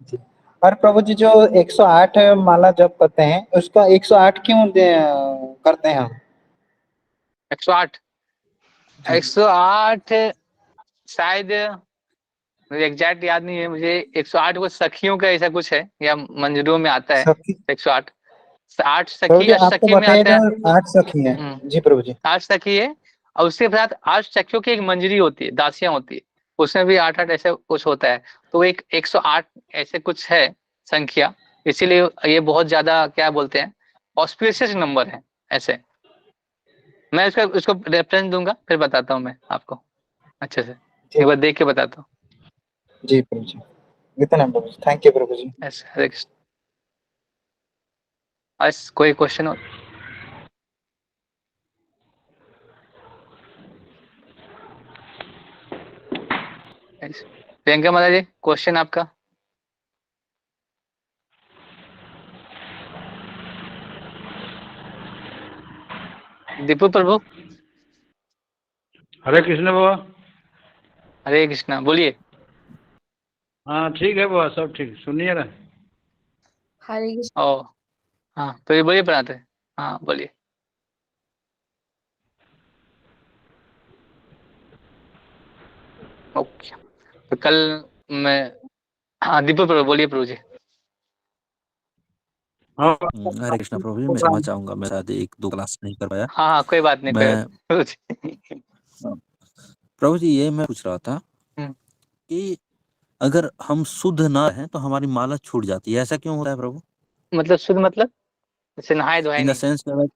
जी। और प्रभु जी जो 108 माला जप करते हैं, उसका 108 क्यों करते हैं हम? 108, जी 108 शायद मुझे एग्जैक्ट याद नहीं है। मुझे 108 को सखियों का ऐसा कुछ है या मंजरों में आता है। सखी। 108, 8 प्रभु सखी, जी अष्ट आपको सखी में बताया आता जो है। 8 सखी है। हम्म, जी प्रभु जी। 8 सखी है। और उसके साथ 8 सखियों की एक मंजरी होती है, दासियां होती है। उसमें भी 8 8 ऐसे कुछ होता है। तो एक 108 ऐसे कुछ है संख्या। इसीलिए ये बहुत ज्यादा क्या बोलते हैं, ऑस्पिशियस नंबर है, ऐसे। मैं उसका उसको रेफरेंस दूंगा, फिर बताता हूँ मैं आपको अच्छे से, जी एक बार देख के बताता हूँ। जी प्रभु जी, इतना प्रभु जी, थैंक यू प्रभु जी। ऐसे हरे कृष्ण। बस कोई क्वेश्चन हो? ऐसे। प्रियंका माता जी, क्वेश्चन आपका। दीपू प्रभु। हरे कृष्ण बाबा। हरे कृष्णा, बोलिए। हाँ ठीक है बाबा, सब ठीक, सुनिए ना। हरे कृष्ण। ओ, हाँ, तो ये बोलिए बनाते हैं। हाँ, बोलिए। ओके, तो कल मैं, हाँ दीपू प्रभु बोलिए प्रभु जी। हाँ हरे कृष्णा प्रभु जी, मैं क्षमा चाहूंगा, मैं शायद 1 2 क्लास नहीं कर पाया। हाँ हाँ, कोई बात नहीं, कोई बात मैं नहीं प्रभु जी। प्रभु जी ये मैं पूछ रहा था हम्म, कि अगर हम शुद्ध ना रहें तो हमारी माला छूट जाती है, ऐसा क्यों होता है प्रभु? मतलब शुद्ध मतलब जैसे नहाए धोए इन द नहीं। सेंस में,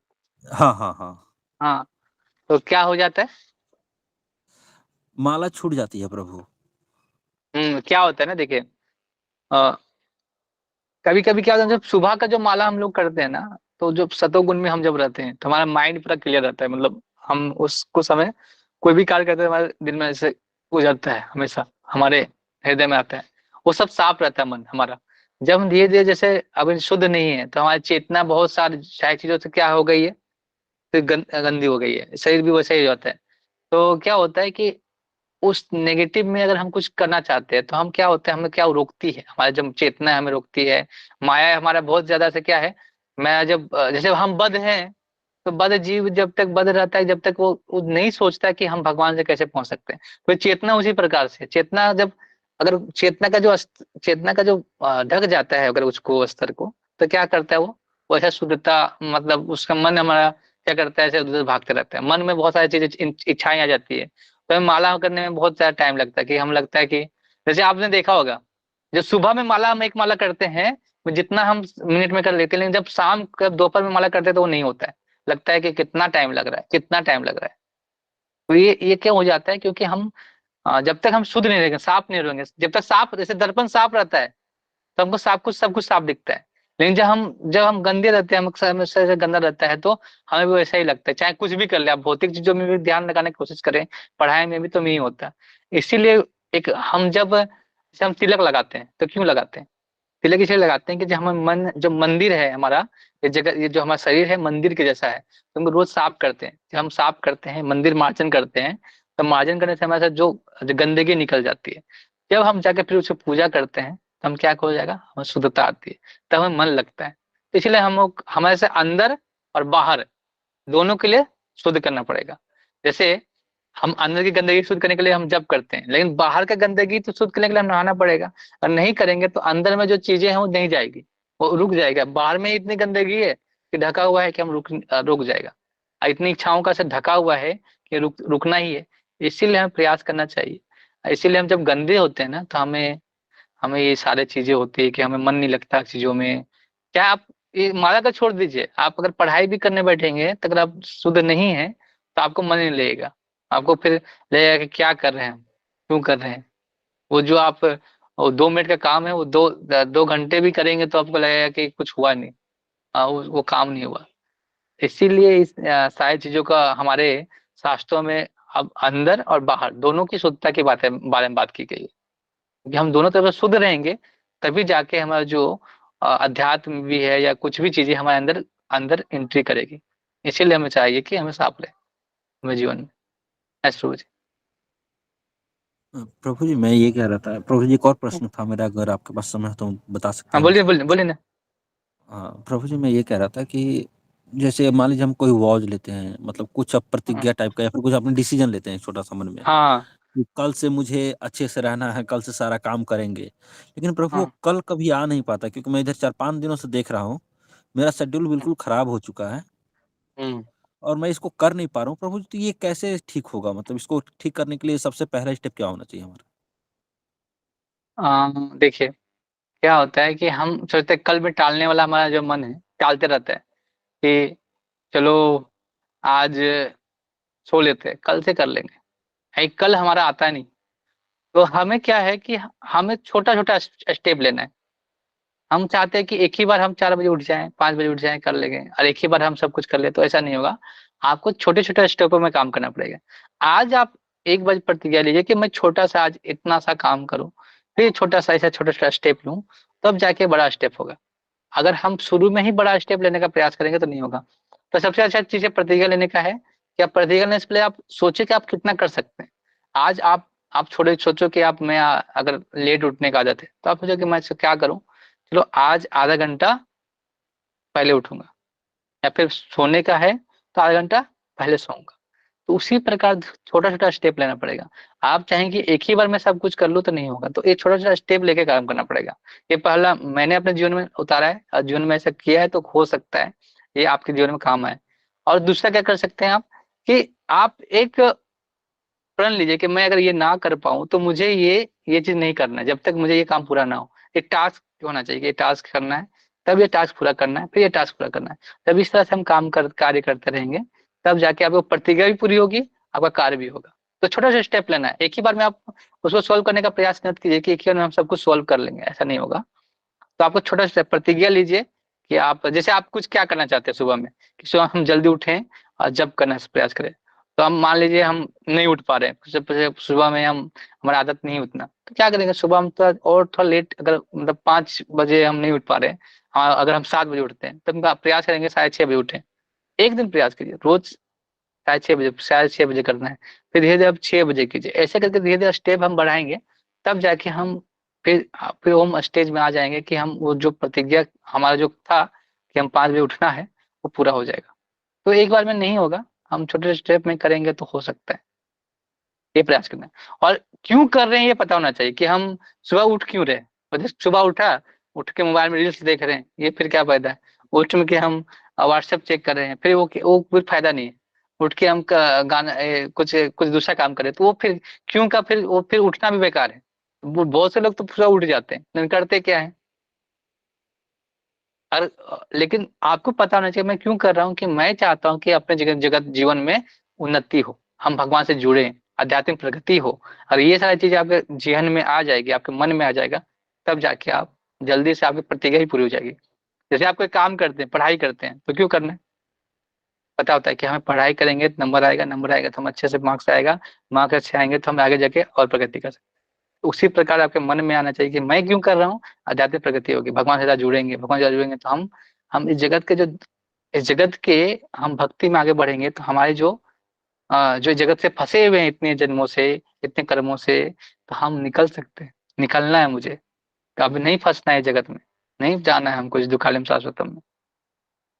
हाँ हाँ हाँ, हाँ, तो क्या हो जाता है। माला छूट जाती है प्रभु। क्या होता है ना, देखिए, कभी कभी क्या होता है, जब सुबह का जो माला हम लोग करते हैं ना, तो जो सतोगुण में हम जब रहते हैं तो हमारा माइंड पूरा क्लियर रहता है। मतलब हम उसको समय कोई भी कार्य करते हैं, हमारे दिन में ऐसे गुजरता है, हमेशा हमारे हृदय में आता है। वो सब साफ रहता है मन हमारा। जब हम धीरे धीरे जैसे अब शुद्ध नहीं है तो हमारी चेतना बहुत सारी चीजों से क्या हो गई है, फिर गंदी हो गई है, शरीर भी वैसा ही हो जाता है। तो क्या होता है कि उस नेगेटिव में अगर हम कुछ करना चाहते हैं तो हम क्या होता है, हमें क्या रोकती है, हमारी जब चेतना है हमें रोकती है, माया हमारा बहुत ज्यादा से क्या है। मैं जब जैसे हम बद्ध हैं, तो बद्ध जीव जब तक बद्ध रहता है, जब तक वो नहीं सोचता कि हम भगवान से कैसे पहुंच सकते हैं। तो चेतना उसी प्रकार से, चेतना जब अगर चेतना का जो ढक जाता है अगर उसको स्तर को, तो क्या करता है वो ऐसा शुद्धता, मतलब उसका मन हमारा क्या करता है, ऐसे उधर भागते रहता है, मन में बहुत सारी चीजें इच्छाएं आ जाती है। तो हमें माला करने में बहुत ज्यादा टाइम लगता है, कि हम लगता है कि जैसे आपने देखा होगा, जब सुबह में माला हम एक माला करते हैं, जितना हम मिनट में कर लेते हैं, लेकिन जब शाम कब दोपहर में माला करते हैं तो वो नहीं होता है, लगता है कि कितना टाइम लग रहा है, कितना टाइम लग रहा है। तो ये क्या हो जाता है, क्योंकि हम जब तक हम शुद्ध नहीं रहेंगे, साफ नहीं रहेंगे, जब तक साफ, जैसे दर्पण साफ रहता है तो हमको सब कुछ साफ दिखता है। लेकिन जब हम गंदे रहते हैं, हम हमेशा से गंदा रहता है, तो हमें भी वैसा ही लगता है, चाहे कुछ भी कर ले आप, भौतिक चीजों में भी ध्यान लगाने की कोशिश करें, पढ़ाई में भी तो नहीं होता है। इसीलिए एक हम जैसे हम तिलक लगाते हैं तो क्यों लगाते हैं, तिलक इसलिए लगाते हैं कि जो हमारा मन, जो मंदिर है हमारा, ये जगह, ये जो हमारा शरीर है मंदिर के जैसा है, तो हम रोज साफ करते हैं, जब हम साफ करते हैं, मंदिर मार्जन करते हैं, तो मार्जन करने से हमारे साथ जो गंदगी निकल जाती है, जब हम जाके फिर उसकी पूजा करते हैं तो हम क्या हो जाएगा, हमें शुद्धता आती है, तब हमें मन लगता है। तो इसलिए हम लोग हमारे से अंदर और बाहर दोनों के लिए शुद्ध करना पड़ेगा। जैसे हम अंदर की गंदगी शुद्ध करने के लिए हम जप करते हैं, लेकिन बाहर का गंदगी तो शुद्ध करने के लिए हम नहाना पड़ेगा। और नहीं करेंगे तो अंदर में जो चीजें हैं वो नहीं जाएगी, वो रुक जाएगा। बाहर में इतनी गंदगी है कि ढका हुआ है कि हम रुक जाएगा, और इतनी इच्छाओं का से ढका हुआ है कि रुकना ही है। इसीलिए हमें प्रयास करना चाहिए। इसीलिए हम जब गंदे होते हैं ना, तो हमें हमें ये सारी चीजें होती है कि हमें मन नहीं लगता चीजों में। क्या आप ये माला तो छोड़ दीजिए, आप अगर पढ़ाई भी करने बैठेंगे तो अगर आप शुद्ध नहीं है तो आपको मन नहीं लगेगा, आपको फिर लगेगा कि क्या कर रहे हैं हम, क्यों कर रहे हैं। वो जो आप वो 2 मिनट का काम है, वो 2 घंटे भी करेंगे तो आपको लगेगा कि कुछ हुआ नहीं, वो काम नहीं हुआ। इसीलिए इस सारी चीजों का हमारे शास्त्रों में अब अंदर और बाहर दोनों की शुद्धता की बारे में बात की गई है, कि हम दोनों तरफ से शुद्ध रहेंगे, तभी जाके हमारा जो अध्यात्म भी है या कुछ भी चीजें हमारे अंदर अंदर एंट्री करेगी। इसीलिए हमें चाहिए कि हमें साफ रहे हमें जीवन में। प्रभु जी। प्रभु जी मैं ये कह रहा था, प्रभु जी एक और प्रश्न था मेरा, अगर आपके पास समय है तो बता सकते हाँ हैं बोलिए मुझे। बोलिए बोलिए ना। हाँ प्रभु जी मैं ये कह रहा था कि जैसे मान लीजिए हम कोई वॉज लेते हैं, मतलब कुछ प्रतिज्ञा टाइप का, या फिर कुछ अपने डिसीजन लेते हैं छोटा सा मन में हाँ कि कल से मुझे अच्छे से रहना है, कल से सारा काम करेंगे। लेकिन प्रभु वो हाँ। कल कभी आ नहीं पाता, क्योंकि मैं इधर 4-5 दिनों से देख रहा हूँ, मेरा शेड्यूल बिल्कुल खराब हो चुका है हम्म। और मैं इसको कर नहीं पा रहा हूँ। प्रभु जी तो ये कैसे ठीक होगा, मतलब इसको ठीक करने के लिए सबसे पहला स्टेप क्या होना चाहिए हमारा? देखिए क्या होता है कि हम सोचते हैं, कल में टालने वाला हमारा जो मन है टालते रहता है, कि चलो आज सो लेते हैं, कल से कर लेंगे। कल हमारा आता नहीं। तो हमें क्या है कि हमें छोटा छोटा स्टेप लेना है। हम चाहते हैं कि एक ही बार हम 4 बजे उठ जाएं, 5 बजे उठ जाएं, कर लेंगे, और एक ही बार हम सब कुछ कर ले, तो ऐसा नहीं होगा। आपको छोटे छोटे स्टेपों में काम करना पड़ेगा। आज आप 1 बजे प्रतिज्ञा लीजिए कि मैं छोटा सा आज इतना सा काम करूं, फिर छोटा सा ऐसा छोटा छोटा स्टेप लूं, तब जाके बड़ा स्टेप होगा। अगर हम शुरू में ही बड़ा स्टेप लेने का प्रयास करेंगे तो नहीं होगा। तो सबसे अच्छा चीज है प्रतिज्ञा लेने का है, कि आप प्रतिज्ञा लेने से पहले आप सोचे कि आप कितना कर सकते हैं। आज आप छोटे सोचो कि आप, मैं अगर लेट उठने का आदत है तो आप सोचो कि मैं क्या करूं, चलो आज आधा घंटा पहले उठूंगा, या फिर सोने का है तो आधा घंटा पहले सोऊंगा। तो उसी प्रकार छोटा छोटा स्टेप लेना पड़ेगा। आप चाहें कि एक ही बार मैं सब कुछ कर लूं तो नहीं होगा, तो एक छोटा छोटा स्टेप लेके काम करना पड़ेगा। ये पहला मैंने अपने जीवन में उतारा है, और जीवन में ऐसा किया है, तो हो सकता है ये आपके जीवन में काम आए। और दूसरा क्या कर सकते हैं आप, कि आप एक प्रण लीजिए कि मैं अगर ये ना कर पाऊं तो मुझे ये चीज नहीं करना है, जब तक मुझे ये काम पूरा ना हो। एक टास्क होना चाहिए कि ये टास्क करना है, तब ये टास्क पूरा करना है, फिर ये टास्क पूरा करना है। जब इस तरह से हम कार्य करते रहेंगे, तब जाके आपको प्रतिज्ञा भी पूरी होगी, आपका कार्य भी होगा। तो छोटा सा स्टेप लेना है, एक ही बार में आप उसको सोल्व करने का प्रयास मत कीजिए कि एक ही बार में हम सब कुछ सोल्व कर लेंगे, ऐसा नहीं होगा। तो आपको छोटा सा प्रतिज्ञा लीजिए, कि आप जैसे आप कुछ क्या करना चाहते हैं सुबह में, कि सुबह हम जल्दी उठें और जब करने का प्रयास करें। तो हम मान लीजिए हम नहीं उठ पा रहे हैं, सुबह में हम हमारा आदत नहीं उठना, तो क्या करेंगे, सुबह हम थोड़ा लेट, अगर मतलब 5 बजे हम नहीं उठ पा रहे हैं, हाँ अगर हम 7 बजे उठते हैं तो हम प्रयास करेंगे 6:30 बजे उठें। एक दिन प्रयास कीजिए, रोज 6:30 बजे, 6:30 बजे करना है, फिर धीरे धीरे अब 6 बजे कीजिए। ऐसे करके धीरे धीरे स्टेप हम बढ़ाएंगे, तब जाके हम फिर हम स्टेज में आ जाएंगे कि हम वो जो प्रतिज्ञा हमारा जो था कि हम 5 बजे उठना है, वो पूरा हो जाएगा। तो एक बार में नहीं होगा, हम छोटे स्टेप में करेंगे तो हो सकता है। ये प्रयास करना है, और क्यों कर रहे हैं ये पता होना चाहिए कि हम सुबह उठ क्यों रहे हैं। मतलब सुबह उठा, उठ के मोबाइल में रील्स देख रहे हैं, ये फिर क्या फायदा है। उठ के हम व्हाट्सएप चेक कर रहे हैं, फिर वो कुछ फायदा नहीं है। उठ के हम गाना कुछ कुछ दूसरा काम करें, तो वो फिर क्यों का, फिर वो फिर उठना भी बेकार है। बहुत से लोग तो सुबह उठ जाते हैं, लेकिन करते क्या है। और लेकिन आपको पता होना चाहिए मैं क्यों कर रहा हूँ, कि मैं चाहता हूँ कि अपने जगत जीवन में उन्नति हो, हम भगवान से जुड़े, आध्यात्मिक प्रगति हो। और ये सारी चीजें आपके जीवन में आ जाएगी, आपके मन में आ जाएगा, तब जाके आप जल्दी से आपकी प्रतिज्ञा ही पूरी हो जाएगी। जैसे आप कोई काम करते हैं, पढ़ाई करते हैं, तो क्यों करना है, पता होता है कि हमें पढ़ाई करेंगे तो नंबर आएगा, नंबर आएगा तो हम अच्छे से मार्क्स आएगा, मार्क्स अच्छे आएंगे तो हम आगे जाके और प्रगति कर सकते हैं। तो उसी प्रकार आपके मन में आना चाहिए कि मैं क्यों कर रहा हूँ, आध्यात्मिक प्रगति होगी, भगवान से ज्यादा जुड़ेंगे, भगवान से ज्यादा जुड़ेंगे तो हम इस जगत के हम भक्ति में आगे बढ़ेंगे, तो हमारे जो जगत से फंसे हुए हैं इतने जन्मों से, इतने कर्मों से, तो हम निकल सकते हैं। निकलना है मुझे, अब नहीं फंसना है जगत में, नहीं जाना है हमको इस दुखालय शाश्वतम में।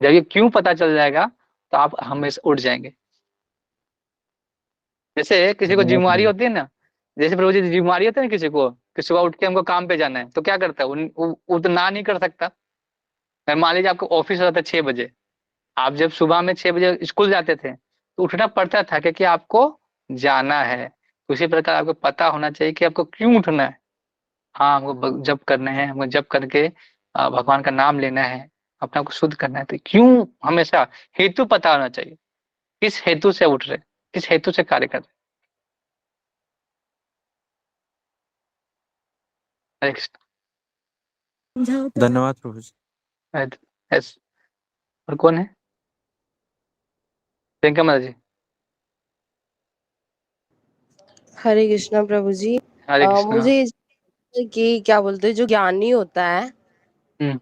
जब ये क्यों पता चल जाएगा, तो आप हमेशा उठ जाएंगे। जैसे किसी को धन्यवाद जिम्मेवारी प्रभु। होती है ना, जैसे प्रभु जी जिम्मेवारी होती है ना किसी को, कि सुबह उठ के हमको काम पे जाना है, तो क्या करता है वो तो ना नहीं कर सकता। मैं मान लीजिए आपको ऑफिस रहता है 6 बजे, आप जब सुबह में 6 बजे स्कूल जाते थे, तो उठना पड़ता था क्योंकि आपको जाना है। उसी प्रकार आपको पता होना चाहिए कि आपको क्यों उठना है। हाँ, हमको जप करना है, हमको जप करके भगवान का नाम लेना है, अपने आप को शुद्ध करना है, तो क्यों, हमेशा हेतु पता होना चाहिए, किस हेतु से उठ रहे, किस हेतु से कार्य कर रहे। धन्यवाद प्रभु जी। यस, और कौन है, प्रियंका माता जी। हरे कृष्णा प्रभु जी। हरे कृष्णा। मुझे ये जानना है कि क्या बोलते हैं, जो ज्ञानी होता है, हम्म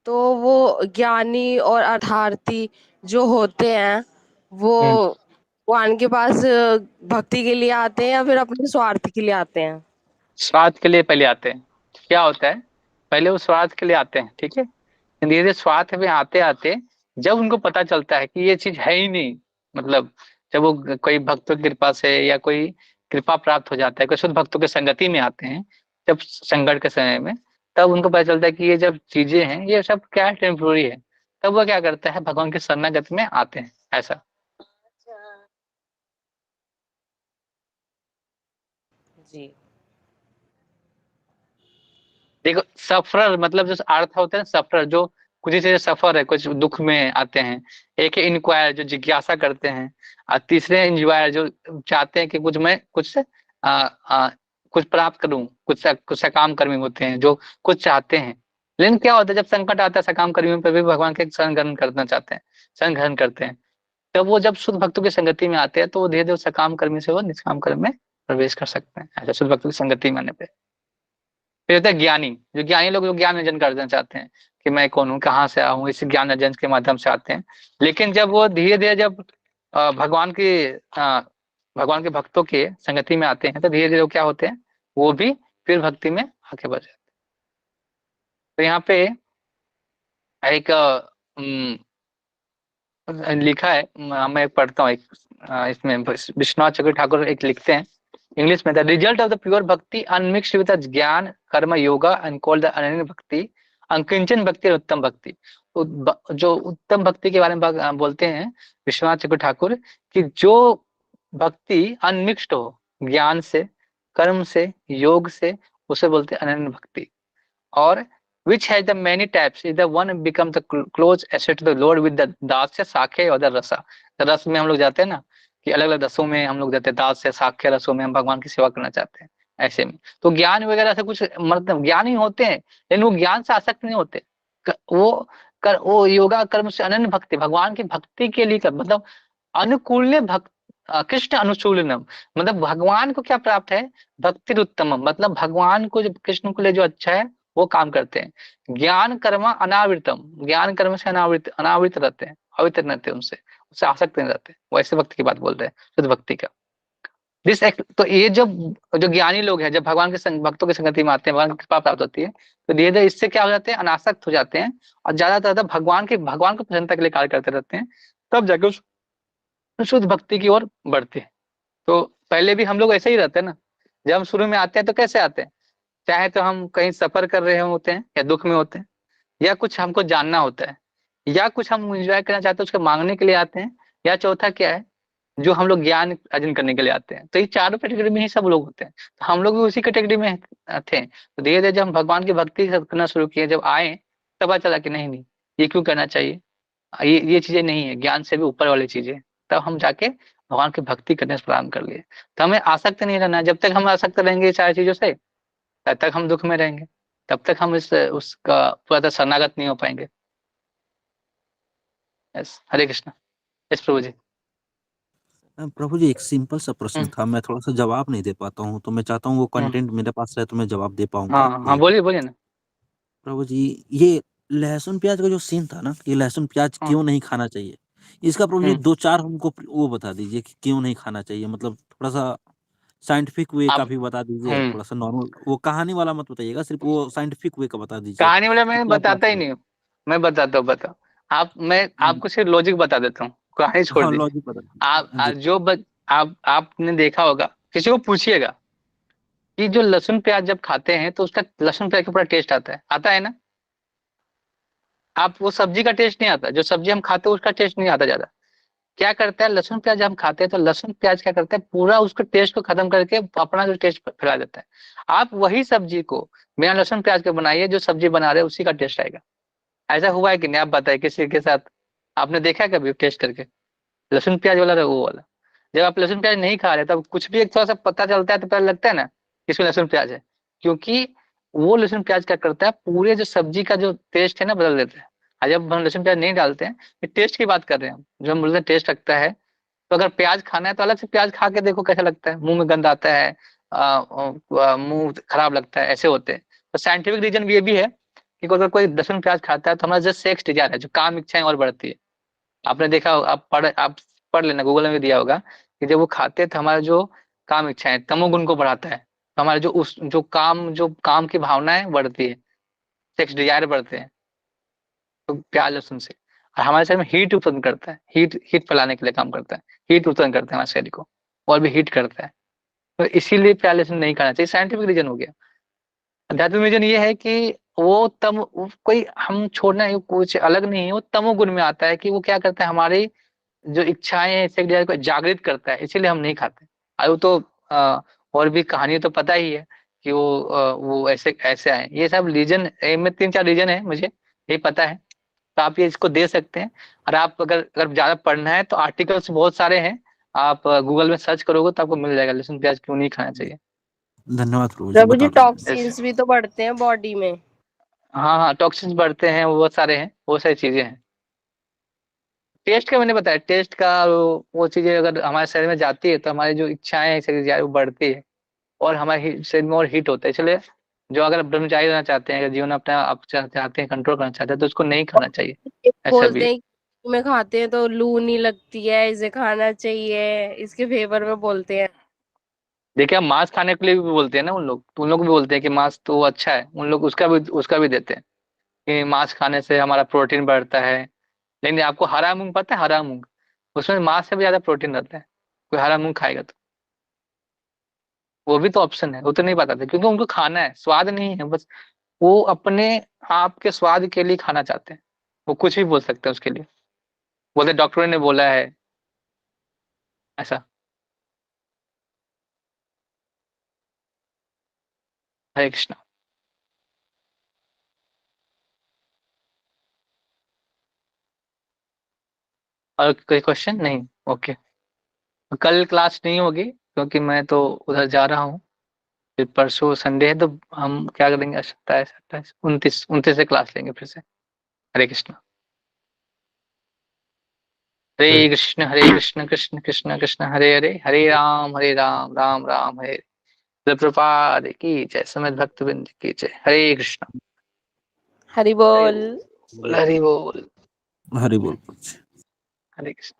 तो वो ज्ञानी और अर्थार्थी जो होते हैं, वो हम्म भगवान के पास भक्ति के लिए आते हैं या फिर अपने स्वार्थ के लिए आते हैं? स्वार्थ के लिए पहले आते हैं। क्या होता है, पहले वो स्वार्थ के लिए आते हैं, ठीक है, धीरे धीरे स्वार्थ में आते आते जब उनको पता चलता है कि ये चीज है ही नहीं, मतलब जब वो कोई भक्तों की कृपा से या कोई कृपा प्राप्त हो जाता है, कोई शुद्ध भक्तों की संगति में आते हैं, जब संकट के समय में, तब उनको पता चलता है कि ये जब चीजें हैं ये सब क्या टेम्पोररी है। तब वो क्या करता है, भगवान के शरणागति में आते हैं, ऐसा। जी। देखो, सफरर मतलब जो अर्थ होता है ना, सफरर जो कुछ से सफर है, कुछ दुख में आते हैं। एक है इंक्वायर जो जिज्ञासा करते हैं, और तीसरे इंजॉयर जो चाहते हैं कि कुछ मैं कुछ आ, आ, कुछ प्राप्त करूं, कुछ सकाम कर्मी होते हैं जो कुछ चाहते हैं। लेकिन क्या होता है, जब संकट आता है सकाम कर्मियों पर भी भगवान के शरण ग्रहण करना चाहते हैं, शरण ग्रहण करते हैं। तब वो जब शुद्ध भक्तों की संगति में आते हैं, तो वो धीरे धीरे सकाम कर्मी से वो निष्काम कर्म में प्रवेश कर सकते हैं, ऐसा शुद्ध भक्तों की संगति में आने पर। फिर होता है ज्ञानी, जो ज्ञानी लोग जो ज्ञान अर्जन करना चाहते हैं कि मैं कौन हूँ, कहाँ से आया हूँ, इस ज्ञान अर्जन के माध्यम से आते हैं। लेकिन जब वो धीरे धीरे जब भगवान की भगवान के भक्तों के संगति में आते हैं, तो धीरे धीरे वो क्या होते हैं, वो भी फिर भक्ति में आगे बढ़ जाते हैं। तो यहाँ पे एक लिखा है, मैं एक पढ़ता हूँ, एक इसमें विश्वनाथ चक्र ठाकुर एक लिखते हैं इंग्लिश में, the result of the pure भक्ति अनमिक्स्ड विद ज्ञान कर्म योगा एंड कॉल्ड द अनन्य भक्ति, अंकिंचन भक्ति और उत्तम भक्ति। तो जो उत्तम भक्ति के बारे में बोलते हैं विश्वनाथ चक्र ठाकुर, कि जो भक्ति अनमिक्स्ड हो, ज्ञान से, कर्म से, योग से, उसे बोलते हैं अनन्य भक्ति। और which has the many types is the one become the close asset to the Lord with the दास्य साख्य और the रसा। रस में हम लोग जाते हैं ना, कि अलग अलग रसों में हम लोग जाते हैं, दास्य साख्य रसों में हम भगवान की सेवा करना चाहते हैं। ऐसे में तो ज्ञान वगैरह से कुछ मतलब ज्ञान ही होते हैं, लेकिन वो ज्ञान से आसक्त नहीं होते। वो योगा कर्म से अनन्य भक्ति, भगवान की भक्ति के लिए मतलब अनुकूल्य भक्त, कृष्ण अनुशूलनम, मतलब भगवान को क्या प्राप्त है, भक्ति उत्तमम, मतलब भगवान को जो कृष्ण को लिए जो अच्छा है वो काम करते हैं। ज्ञान कर्म अनावृतम, ज्ञान कर्म से अनावृत अनावृत रहते हैं, अवित रहते हैं उनसे, उससे आसक्त नहीं रहते, वैसे भक्ति की बात बोल रहे हैं, शुद्ध भक्ति का। तो ये जब जो ज्ञानी लोग हैं, जब भगवान के भक्तों की संगति में आते हैं, भगवान की कृपा प्राप्त होती है, तो धीरे धीरे इससे क्या हो जाते हैं, अनासक्त हो जाते हैं, और ज्यादा भगवान को प्रसन्नता के लिए कार्य करते रहते हैं, तब जाके उस शुद्ध भक्ति की ओर बढ़ते हैं। तो पहले भी हम लोग ऐसे ही रहते हैं ना, जब हम शुरू में आते हैं तो कैसे आते हैं, चाहे तो हम कहीं सफर कर रहे होते हैं या दुख में होते हैं, या कुछ हमको जानना होता है, या कुछ हम एंजॉय करना चाहते हैं उसको मांगने के लिए आते हैं, या चौथा क्या है, जो हम लोग ज्ञान अर्जन करने के लिए आते हैं। तो ये चारों कैटेगरी में ही सब लोग होते हैं, तो हम लोग भी उसी कैटेगरी में थे। तो धीरे धीरे जब हम भगवान की भक्ति करना शुरू किए, जब आए, तब पता चला कि नहीं नहीं, ये क्यों करना चाहिए, ये चीजें नहीं है, ज्ञान से भी ऊपर वाली चीजें। तब हम जाके भगवान की भक्ति करने से प्रारंभ कर लिए। तो हमें आसक्त नहीं रहना है, जब तक हम आसक्त रहेंगे सारी चीजों से, तब तक हम दुख में रहेंगे, तब तक हम इस उसका पूरा तरह शरणागत नहीं हो पाएंगे। यस, हरे कृष्णा। यस प्रभु जी। प्रभु जी एक सिंपल सा प्रश्न हम्म, था, मैं थोड़ा सा जवाब नहीं दे पाता हूँ, तो मैं चाहता हूँ वो हम्म, कंटेंट मेरे पास रहे तो मैं जवाब दे पाऊंगा। हाँ हाँ, बोलिए बोलिए ना। प्रभु जी, ये लहसुन प्याज का जो सीन था ना, ये लहसुन प्याज हाँ, क्यों नहीं खाना चाहिए, इसका प्रभु जी हम्म, दो चार हमको वो बता दीजिए कि क्यों नहीं खाना चाहिए, मतलब थोड़ा सा साइंटिफिक वे का आप, भी बता दीजिए, हम्म, थोड़ा सा नॉर्मल, वो कहानी वाला मत बताइएगा, सिर्फ वो साइंटिफिक वे का बता दीजिए कहानी वाला कि मैं क्या बताता ही प्रॉब्लम नहीं हूँ, मैं बताता हूँ, बताओ। मैं है। आपको सिर्फ लॉजिक बता देता हूँ, कहानी छोड़ हाँ, दीजिए। लॉजिक बता आप दीजिए। जी। आपने देखा होगा, किसी को पूछिएगा कि जो लहसुन प्याज जब खाते हैं तो उसका लहसुन प्याज का पूरा टेस्ट आता है ना। आप वो सब्जी का टेस्ट नहीं आता, जो सब्जी हम खाते हैं उसका टेस्ट नहीं आता ज्यादा। क्या करता है लहसुन प्याज, जब हम खाते हैं तो लहसुन प्याज क्या करता है, पूरा उसके टेस्ट को खत्म करके अपना जो टेस्ट फैला देता है। आप वही सब्जी को बिना लहसुन प्याज के बनाइए, जो सब्जी बना रहे हैं उसी का टेस्ट आएगा। ऐसा हुआ है कि नहीं, आप बताइए किसी के साथ, आपने देखा है कभी टेस्ट करके, लहसुन प्याज वाला वो वाला। जब आप लहसुन प्याज नहीं खा रहे तब कुछ भी एक थोड़ा सा पता चलता है तो पहले लगता है ना कि इसमें लहसुन प्याज है, क्योंकि वो लहसुन प्याज क्या करता है, पूरे जो सब्जी का जो टेस्ट है ना बदल देता है। और जब हम लहसुन प्याज नहीं डालते हैं, ये टेस्ट की बात कर रहे हैं हम, जो हम बोलते हैं टेस्ट लगता है, तो अगर प्याज खाना है तो अलग से प्याज खा के देखो कैसा लगता है, मुंह में गंध आता है, मुंह खराब लगता है, ऐसे होते हैं। तो साइंटिफिक रीजन भी ये भी है कि अगर कोई लहसुन प्याज खाता है तो हमारा जो सेक्स डिजायर है, जो काम इच्छाएं और बढ़ती है। आपने देखा होगा, आप पढ़ लेना, गूगल में भी दिया होगा कि जब वो खाते हैं तो हमारा जो काम इच्छाएं, तमोगुण को बढ़ाता है, तो हमारे जो काम की भावनाएं बढ़ती है, सेक्स डिजायर बढ़ते हैं, तो प्याज लहसुन से। और हमारे शरीर में हीट उत्पन्न करता है, हीट फैलाने के लिए काम करता है, हीट उत्पन्न करता है हमारे शरीर को, और भी हीट करता है। तो इसीलिए प्याज लहसुन नहीं खाना चाहिए, साइंटिफिक रीजन हो गया। आध्यात्मिक रीजन ये है कि कोई हम छोड़ना कुछ अलग नहीं है, वो तमोगुण में आता है कि वो क्या करता है, हमारी जो इच्छाएं हैं सेक्स डिजायर को जागृत करता है, इसीलिए हम नहीं खाते। और वो तो और भी कहानी तो पता ही है कि वो ऐसे ऐसे आए, ये सब रीजन में 3-4 रीजन है, मुझे ये पता है। तो आप ये इसको दे सकते हैं। और आप अगर ज्यादा पढ़ना है तो आर्टिकल्स बहुत सारे हैं, आप गूगल में सर्च करोगे तो आपको मिल जाएगा लहसुन प्याज क्यों नहीं खाना चाहिए। धन्यवाद प्रभु जी, प्रभु जी बता दूंगा। ऐसे, टॉक्सिन्स भी तो बढ़ते हैं बॉडी में। हाँ हाँ, टॉक्सिन्स बढ़ते हैं, वो बहुत सारे हैं, बहुत सारी चीजें हैं। टेस्ट का मैंने बताया, टेस्ट का वो चीजें अगर हमारे शरीर में जाती है तो हमारी जो इच्छाएं हैं शरीर की, वो बढ़ती है, और हमारे शरीर में और हीट होता है। इसलिए जो अगर ब्रह्मचारी रहना चाहते हैं, अगर जीवन अपना आप चाहते हैं कंट्रोल करना चाहते हैं, तो उसको नहीं खाना चाहिए। ये ऐसा भी बोलते है। हैं कि में खाते हैं तो लू नहीं लगती है, इसे खाना चाहिए, इसके फेवर में बोलते हैं। देखिए, हम मांस खाने के लिए भी बोलते हैं ना, उन लोग भी बोलते हैं कि मांस तो अच्छा है, उन लोग उसका भी देते हैं कि मांस खाने से हमारा प्रोटीन बढ़ता है। लेकिन आपको हरा मूंग पता है, हरा मूंग, उसमें मांस से भी ज्यादा प्रोटीन रहता है। कोई हरा मूंग खाएगा तो वो भी तो ऑप्शन है, वो तो नहीं बताते क्योंकि उनको खाना है, स्वाद नहीं है बस, वो अपने आप के स्वाद के लिए खाना चाहते हैं। वो कुछ भी बोल सकते हैं उसके लिए, बोलते डॉक्टर ने बोला है ऐसा। हरे कृष्णा। और कोई क्वेश्चन नहीं? ओके। कल क्लास नहीं होगी क्योंकि मैं तो उधर जा रहा हूँ, फिर परसों संडे है, तो हम क्या करेंगे, 27, 28, 29 से क्लास लेंगे फिर से। हरे कृष्णा। हरे कृष्ण कृष्ण कृष्ण कृष्ण हरे हरे, हरे राम राम राम हरे। प्रभुपाद की जय, समेत भक्तवृंद की जय। हरे कृष्ण। हरि बोल। हरि बोल। हरि बोल। हरे कृष्ण।